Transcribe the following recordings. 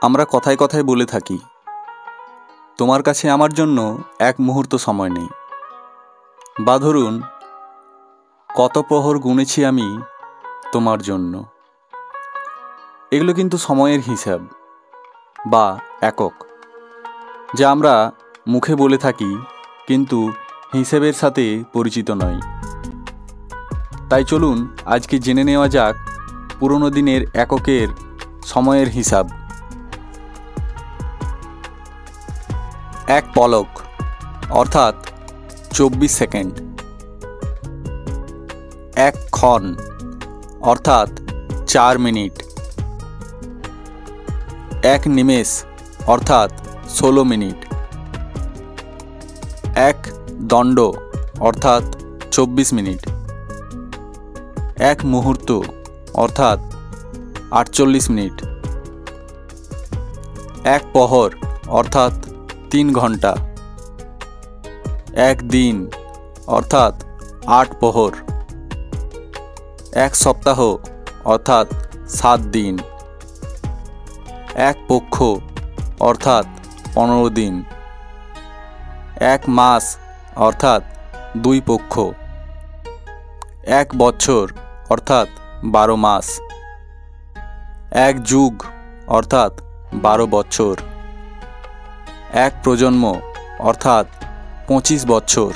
আমরা কথায় কথায় বলে থাকি, তোমার কাছে আমার জন্য এক মুহূর্ত সময় নেই। বা ধরুন, কত প্রহর গুনেছি আমি তোমার জন্য। এগুলো কিন্তু সময়ের হিসাব বা একক, যা আমরা মুখে বলে থাকি কিন্তু হিসেবের সাথে পরিচিত নয়। তাই চলুন আজকে জেনে নেওয়া যাক পুরনো দিনের এককের সময়ের হিসাব। এক পলক অর্থাৎ 24 সেকেন্ড। এক ক্ষণ অর্থাৎ 4 মিনিট। এক নিমেষ অর্থাৎ 16 মিনিট। এক দণ্ড অর্থাৎ 24 মিনিট। এক মুহূর্ত অর্থাৎ 48 মিনিট। এক প্রহর অর্থাৎ 3 ঘন্টা। এক দিন অর্থাৎ 8 প্রহর। এক সপ্তাহ অর্থাৎ 7 দিন। এক পক্ষ অর্থাৎ 15 দিন। এক মাস অর্থাৎ 2 পক্ষ। এক বছর অর্থাৎ 12 মাস। এক যুগ অর্থাৎ 12 বছর। এক প্রজন্ম অর্থাৎ 25 বছর।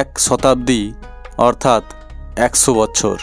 এক শতাব্দী অর্থাৎ 100 বছর।